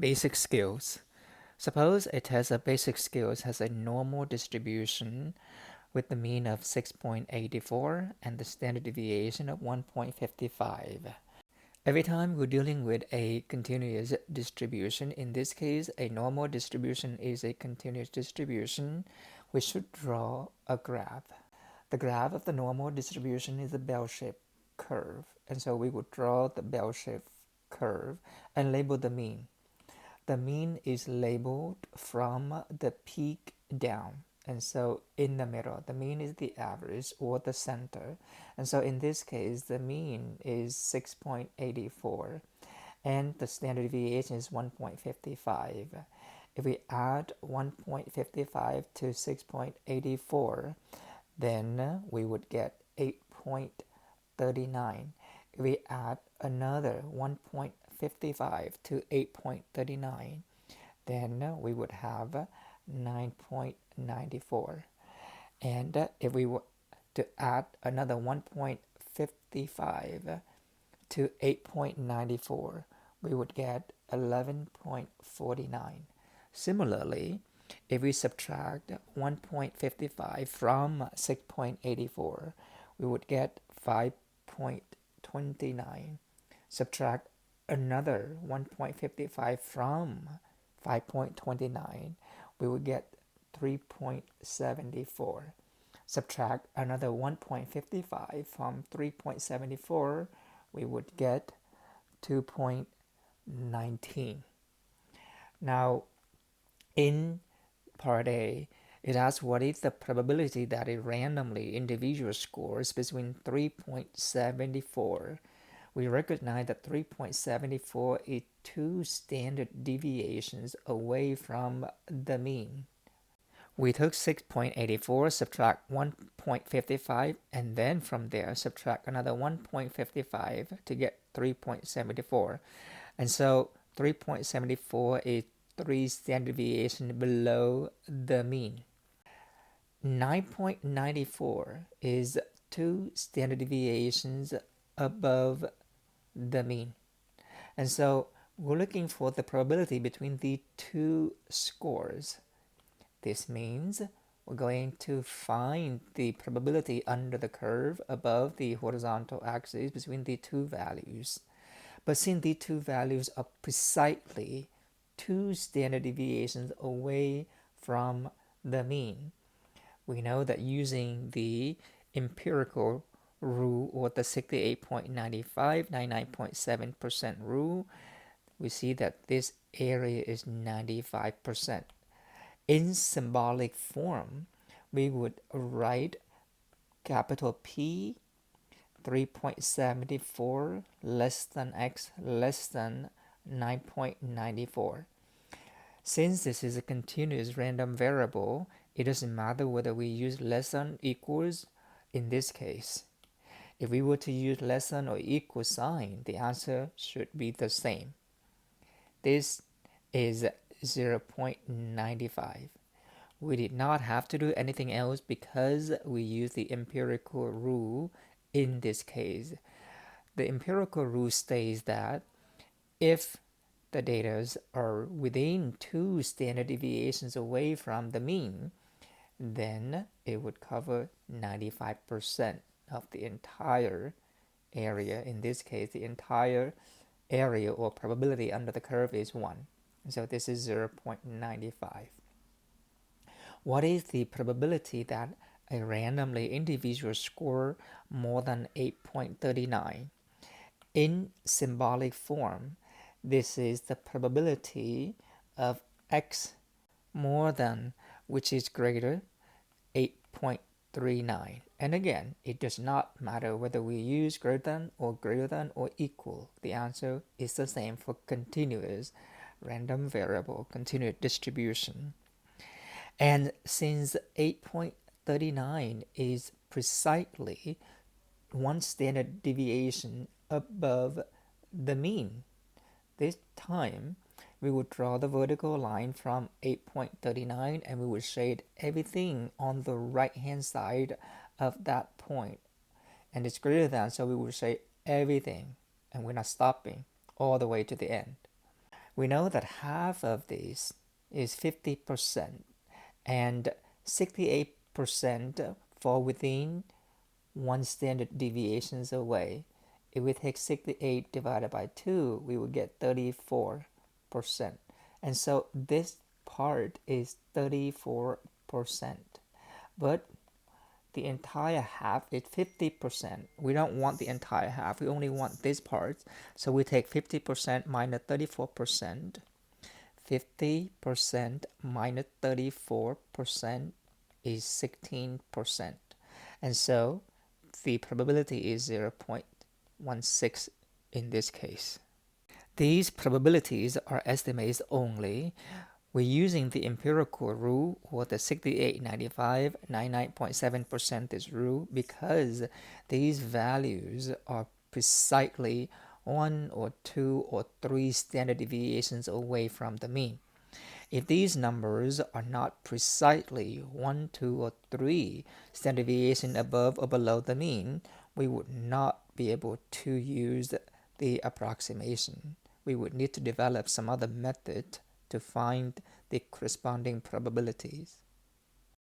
Basic skills. Suppose a test of basic skills has a normal distribution with the mean of 6.84 and the standard deviation of 1.55. Every time we're dealing with a continuous distribution, in this case, a normal distribution is a continuous distribution, we should draw a graph. The graph of the normal distribution is a bell-shaped curve, and so we would draw the bell-shaped curve and label the mean. The mean is labeled from the peak down, and so in the middle, the mean is the average or the center, and so in this case, the mean is 6.84, and the standard deviation is 1.55. If we add 1.55 to 6.84, then we would get 8.39. If we add another 1.55 to 8.39, then we would have 9.94. And if we were to add another 1.55 to 8.94, we would get 11.49. Similarly, if we subtract 1.55 from 6.84, we would get 5.29. Subtract another 1.55 from 5.29, we would get 3.74. Subtract another 1.55 from 3.74, we would get 2.19. Now, in part A, it asks what is the probability that a randomly individual scores between 3.74. We recognize that 3.74 is 2 standard deviations away from the mean. We took 6.84, subtract 1.55, and then from there subtract another 1.55 to get 3.74. And so 3.74 is 3 standard deviations below the mean. 9.94 is 2 standard deviations above the mean. And so we're looking for the probability between the two scores. This means we're going to find the probability under the curve above the horizontal axis between the two values. But since the two values are precisely 2 standard deviations away from the mean, we know that using the empirical rule or the 68.95, 99.7% rule, we see that this area is 95%. In symbolic form, we would write capital P 3.74 less than x less than 9.94. Since this is a continuous random variable, it doesn't matter whether we use less than equals in this case. If we were to use less than or equal sign, the answer should be the same. This is 0.95. We did not have to do anything else because we used the empirical rule in this case. The empirical rule states that if the data are within 2 standard deviations away from the mean, then it would cover 95% of the entire area. In this case, the entire area or probability under the curve is 1. So this is 0.95. What is the probability that a randomly individual score more than 8.39? In symbolic form, this is the probability of x more than, which is greater, 8.39. And again, it does not matter whether we use greater than or equal. The answer is the same for continuous random variable, continuous distribution. And since 8.39 is precisely 1 standard deviation above the mean, this time we would draw the vertical line from 8.39 and we would shade everything on the right hand side of that point, and it's greater than, so we will shade everything and we're not stopping all the way to the end. We know that half of this is 50% and 68% fall within one standard deviations away. If we take 68 divided by 2, we will get 34%. And so this part is 34%. But the entire half is 50%. We don't want the entire half. We only want this part. So we take 50% minus 34%. 50% minus 34% is 16%. And so the probability is 0.16 in this case. These probabilities are estimates only. We're using the empirical rule or the 68, 95, 99.7% rule because these values are precisely 1 or 2 or 3 standard deviations away from the mean. If these numbers are not precisely 1, 2, or 3 standard deviation above or below the mean, we would not be able to use the approximation. We would need to develop some other method to find the corresponding probabilities.